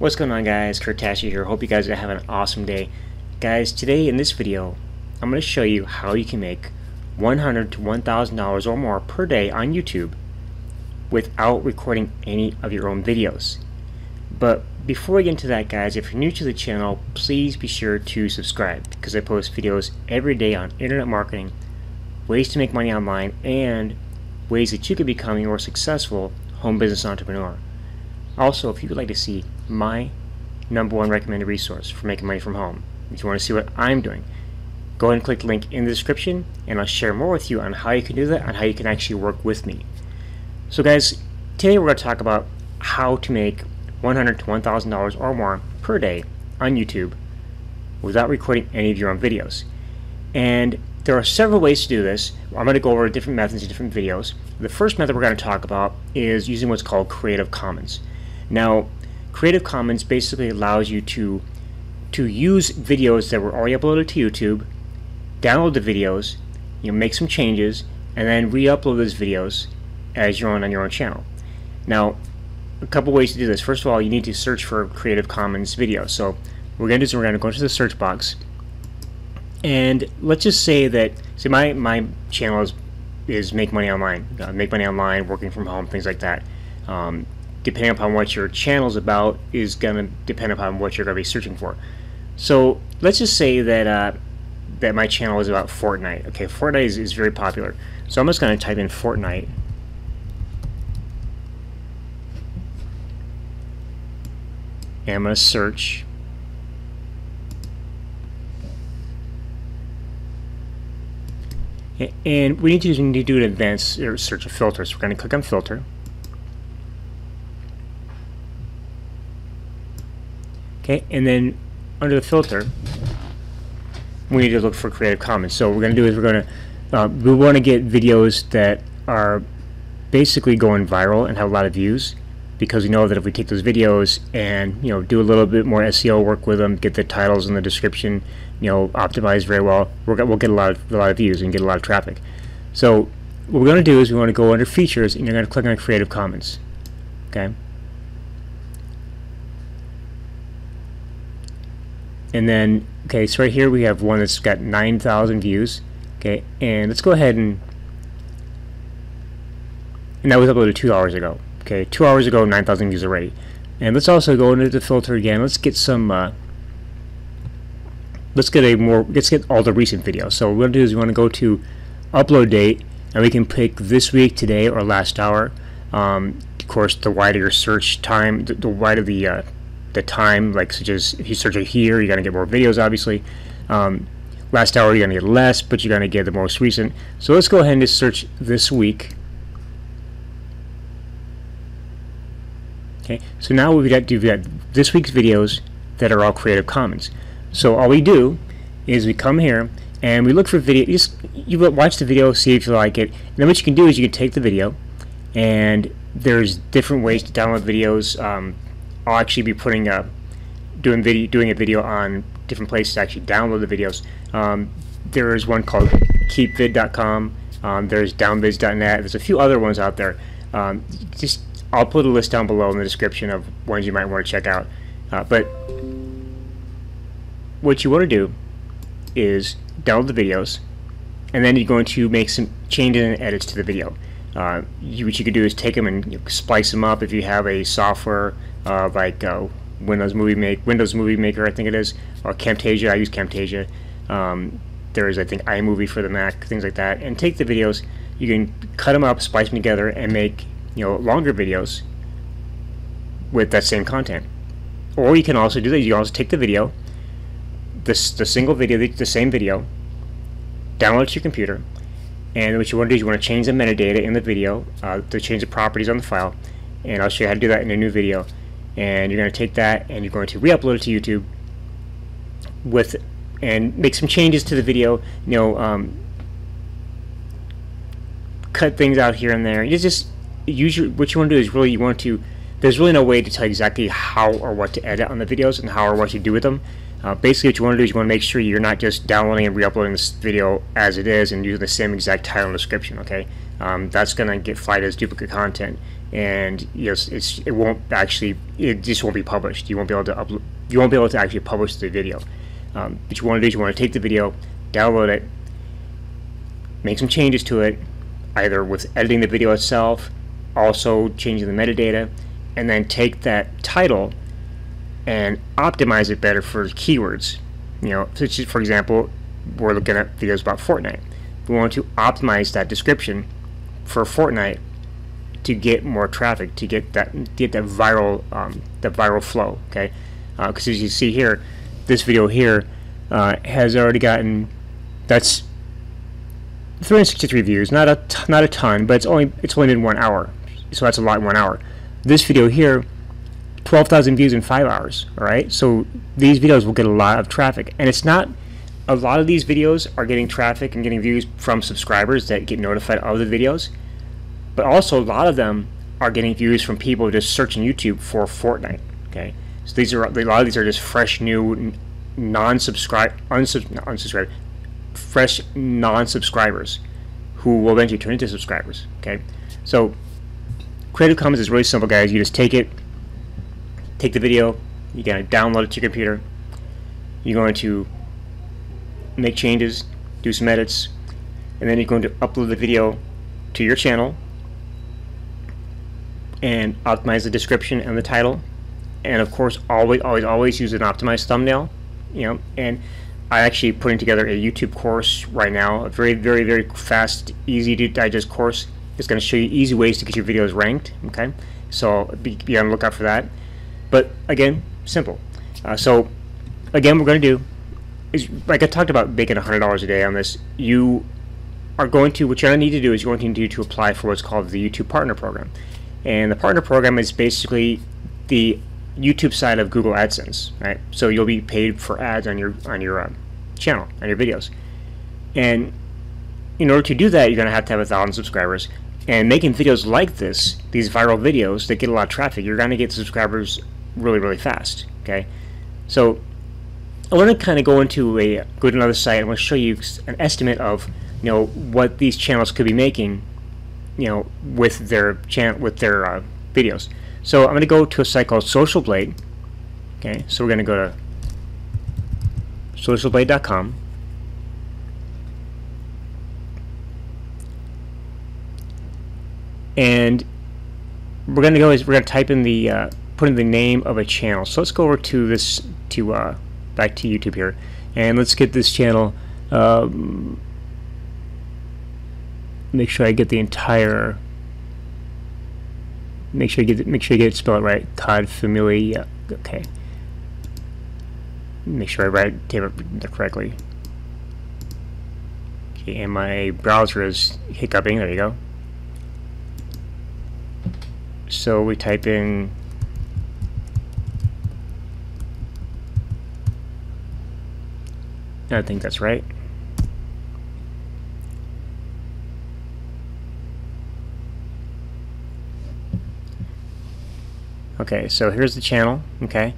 What's going on, guys? Kurt Tashy here. Hope you guys are having an awesome day. Guys, today in this video I'm going to show you how you can make $100 to $1,000 or more per day on YouTube without recording any of your own videos. But before we get into that, guys, if you're new to the channel, please be sure to subscribe, because I post videos every day on internet marketing, ways to make money online, and ways that you can become a more successful home business entrepreneur. Also, if you would like to see my #1 recommended resource for making money from home, if you want to see what I'm doing, go ahead and click the link in the description, and I'll share more with you on how you can do that and how you can actually work with me. So guys, today we're going to talk about how to make $100 to $1,000 or more per day on YouTube without recording any of your own videos. And there are several ways to do this. I'm going to go over different methods in different videos. The first method we're going to talk about is using what's called Creative Commons. Now, Creative Commons basically allows you to use videos that were already uploaded to YouTube, download the videos, make some changes, and then re-upload those videos as your own on your own channel. Now, a couple ways to do this. First of all, you need to search for Creative Commons videos. So what we're going to do is we're going to go into the search box, and let's just say that my channel is Make Money Online, working from home, things like that. Depending upon what your channel is about is going to depend upon what you're going to be searching for. So let's just say that that my channel is about Fortnite. Okay, Fortnite is very popular. So I'm just going to type in Fortnite. And I'm going to search. And we need to do an advanced search of filters. So we're going to click on filter. Okay, and then under the filter, we need to look for Creative Commons. So what we're going to do is we want to get videos that are basically going viral and have a lot of views, because we know that if we take those videos and do a little bit more SEO work with them, get the titles and the description optimized very well, we'll get a lot of views and get a lot of traffic. So what we're going to do is we want to go under Features, and you're going to click on Creative Commons. Okay. And then, okay, so right here we have one that's got 9,000 views. Okay, and let's go ahead and that was uploaded 2 hours ago. Okay, 2 hours ago, 9,000 views already. And let's also go into the filter again. Let's get some. Let's get all the recent videos. So what we're gonna do is we want to go to upload date, and we can pick this week, today, or last hour. Of course, the wider your search time, the wider the time, like such as if you search it here, you're going to get more videos, obviously. Last hour, you're going to get less, but you're going to get the most recent. So let's go ahead and just search this week. Okay, so now we've got this week's videos that are all Creative Commons. So all we do is we come here and we look for video. You watch the video, see if you like it, and then what you can do is you can take the video, and there's different ways to download videos. I'll actually be doing a video on different places to actually download the videos. There is one called keepvid.com. There's downviz.net. There's a few other ones out there. I'll put a list down below in the description of ones you might want to check out. But what you want to do is download the videos, and then you're going to make some changes and edits to the video. What you could do is take them and splice them up if you have a software like Windows Movie Maker, I think it is, or Camtasia. I use Camtasia. There is, I think, iMovie for the Mac, things like that. And take the videos, you can cut them up, splice them together, and make longer videos with that same content. Or you can also do that. You can also take the video, the single video, the same video, download it to your computer. And what you want to do is you want to change the metadata in the video, to change the properties on the file, and I'll show you how to do that in a new video. And you're going to take that and you're going to re-upload it to YouTube and make some changes to the video. Cut things out here and there. You just what you want to do is there's really no way to tell exactly how or what to edit on the videos and how or what to do with them. Basically what you want to do is you want to make sure you're not just downloading and re-uploading this video as it is and using the same exact title and description. Okay, that's going to get flagged as duplicate content, and it won't actually, it just won't be published. You won't be able to upload, you won't be able to actually publish the video. What you want to do is you want to take the video, download it, make some changes to it, either with editing the video itself, also changing the metadata, and then take that title and optimize it better for keywords. For example, we're looking at videos about Fortnite. We want to optimize that description for Fortnite to get more traffic, to get that viral flow. Okay, because as you see here, this video here has already gotten, that's 363 views, not a ton, but it's only been 1 hour, so that's a lot in 1 hour. This video here, 12,000 views in 5 hours. All right, so these videos will get a lot of traffic, and it's not, a lot of these videos are getting traffic and getting views from subscribers that get notified of the videos, but also a lot of them are getting views from people just searching YouTube for Fortnite. Okay, so a lot of these are just fresh, new, fresh non-subscribers who will eventually turn into subscribers. Okay, so Creative Commons is really simple, guys. You just take the video, you're going to download it to your computer, you're going to make changes, do some edits, and then you're going to upload the video to your channel and optimize the description and the title, and of course always use an optimized thumbnail. And I actually putting together a YouTube course right now, a very fast, easy to digest course. It's going to show you easy ways to get your videos ranked. Okay, so be on the lookout for that. But again, simple. So again, what we're going to do is, like I talked about, making $100 a day on this. You are going to, what you're going to need to do is you're going to need to apply for what's called the YouTube Partner Program. And the Partner Program is basically the YouTube side of Google AdSense, right? So you'll be paid for ads on your channel, on your videos. And in order to do that, you're going to have 1,000 subscribers. And making videos like this, these viral videos that get a lot of traffic, you're going to get subscribers really fast. Okay, so I want to kind of go to another site. I'm going to show you an estimate of what these channels could be making, with their videos. So I'm going to go to a site called Social Blade. Okay, so we're going to go to socialblade.com. And we're going to type in put in the name of a channel. So let's go over to this, back to YouTube here, and let's get this channel. Make sure I get the entire. Make sure you get it spelled right. Todd Familia. Okay. Make sure I type it correctly. Okay, and my browser is hiccuping. There you go. So we type in. I think that's right. Okay, so here's the channel. Okay,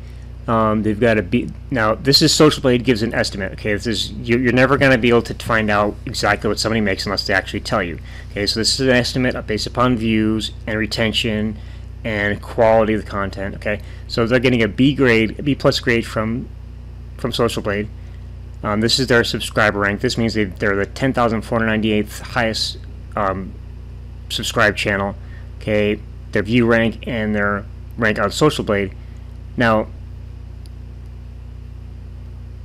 they've got a now. This is Social Blade gives an estimate. Okay, this is you're never going to be able to find out exactly what somebody makes unless they actually tell you. Okay, so this is an estimate based upon views and retention and quality of the content. Okay, so they're getting a B grade, a B+ grade from Social Blade. This is their subscriber rank. This means they're the 10,498th highest subscribed channel. Okay, their view rank and their rank on Social Blade. Now,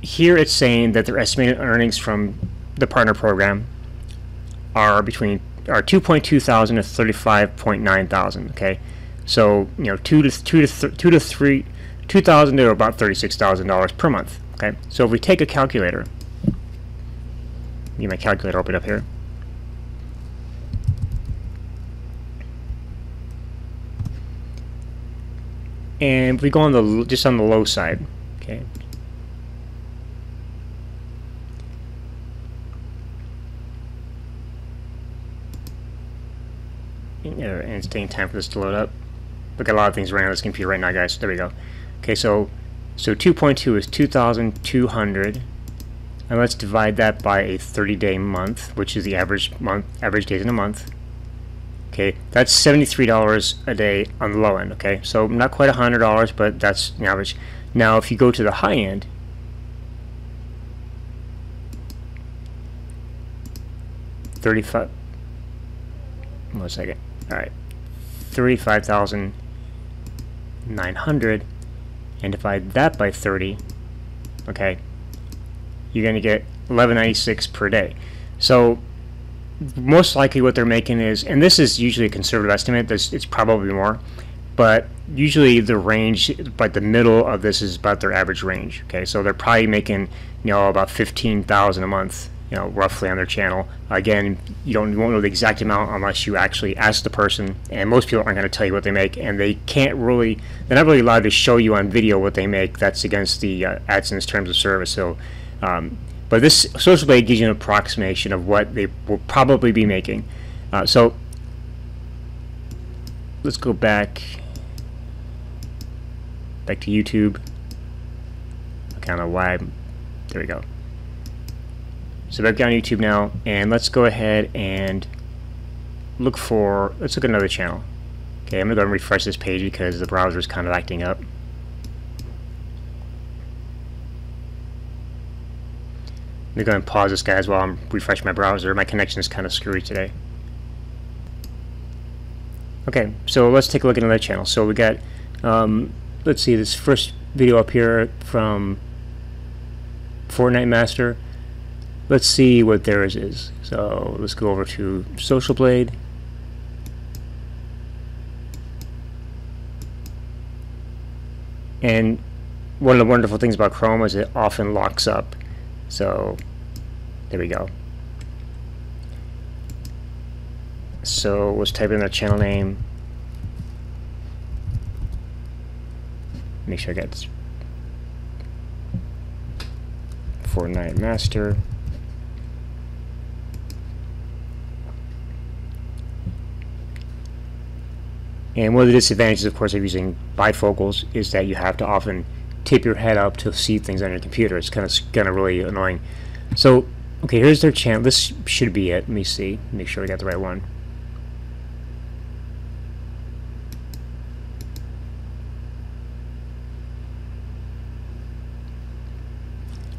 here it's saying that their estimated earnings from the partner program are between 2.2 thousand to 35.9 thousand. Okay, so 2,000 to about $36,000 per month. Okay, so if we take a calculator, get my calculator open up here. And if we go on just on the low side, okay. And it's taking time for this to load up. Look at a lot of things running on this computer right now, guys. There we go. Okay, so 2.2 is 2,200, and let's divide that by a 30-day month, which is the average days in a month. Okay, that's $73 a day on the low end. Okay, so not quite $100, but that's the average. Now, if you go to the high end, $35. 1 second. All right, 35,900, and divide that by 30. Okay, you're going to get $11.96 per day. So most likely what they're making is, and this is usually a conservative estimate, it's probably more, but usually the range, like the middle of this, is about their average range. Okay, so they're probably making, about 15,000 a month, roughly, on their channel. Again, you won't know the exact amount unless you actually ask the person, and most people aren't going to tell you what they make, and they're not really allowed to show you on video what they make. That's against the AdSense terms of service. So but this Social Blade gives you an approximation of what they will probably be making. So let's go back to YouTube. I don't know why. There we go. So back on YouTube now, and let's go ahead and let's look at another channel. Okay, I'm gonna go and refresh this page because the browser is kind of acting up. Let me go and pause this, guys, while I'm refreshing my browser. My connection is kind of screwy today. Okay, so let's take a look at another channel. So we got, let's see, this first video up here from Fortnite Master. Let's see what theirs is. So let's go over to Social Blade. And one of the wonderful things about Chrome is it often locks up. So there we go. So let's type in their channel name. Make sure I get this. Fortnite Master. And one of the disadvantages, of course, of using bifocals is that you have to often tip your head up to see things on your computer. It's kind of really annoying. So, okay, here's their channel. This should be it. Let me see. Make sure I got the right one.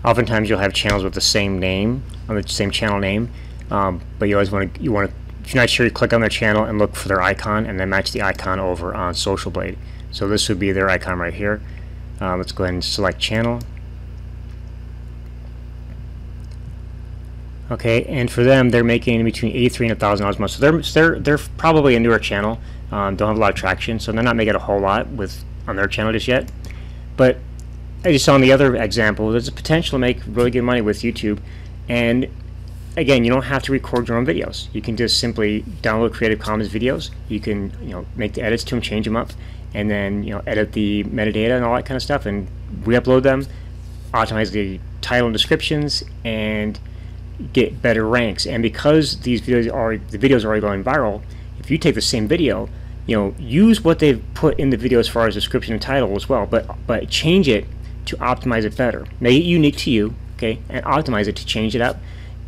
Oftentimes, you'll have channels with the same name, on the same channel name, but you always want to. If you're not sure, you click on their channel and look for their icon, and then match the icon over on Social Blade. So this would be their icon right here. Let's go ahead and select channel. Okay, and for them, they're making between $83 and $1,000 a month. So they're probably a newer channel. Don't have a lot of traction, so they're not making a whole lot on their channel just yet. But as you saw in the other example, there's a potential to make really good money with YouTube. And again, you don't have to record your own videos. You can just simply download Creative Commons videos. You can, make the edits to them, change them up, and then, edit the metadata and all that kind of stuff, and re-upload them, optimize the title and descriptions, and get better ranks. And because the videos are already going viral, if you take the same video, use what they've put in the video as far as description and title as well, but change it to optimize it better. Make it unique to you, okay, and optimize it to change it up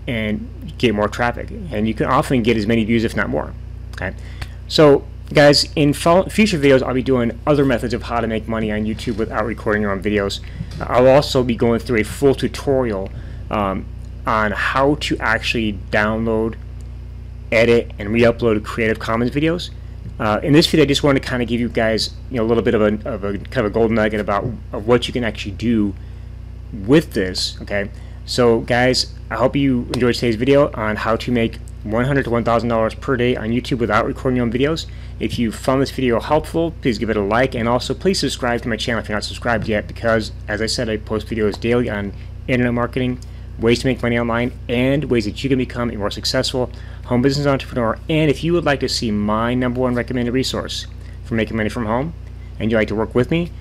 and get more traffic. And you can often get as many views, if not more. Okay, so guys, in future videos, I'll be doing other methods of how to make money on YouTube without recording your own videos. I'll also be going through a full tutorial on how to actually download, edit, and re-upload Creative Commons videos. In this video, I just wanted to kind of give you guys, a little bit of a golden nugget about what you can actually do with this. Okay, so guys, I hope you enjoyed today's video on how to make $100 to $1,000 per day on YouTube without recording your own videos. If you found this video helpful, please give it a like, and also please subscribe to my channel if you're not subscribed yet, because as I said, I post videos daily on internet marketing, ways to make money online, and ways that you can become a more successful home business entrepreneur. And if you would like to see my #1 recommended resource for making money from home, and you'd like to work with me,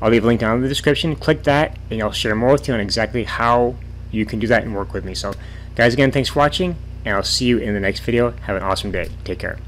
I'll leave a link down in the description. Click that, and I'll share more with you on exactly how you can do that and work with me. So guys, again, thanks for watching, and I'll see you in the next video. Have an awesome day. Take care.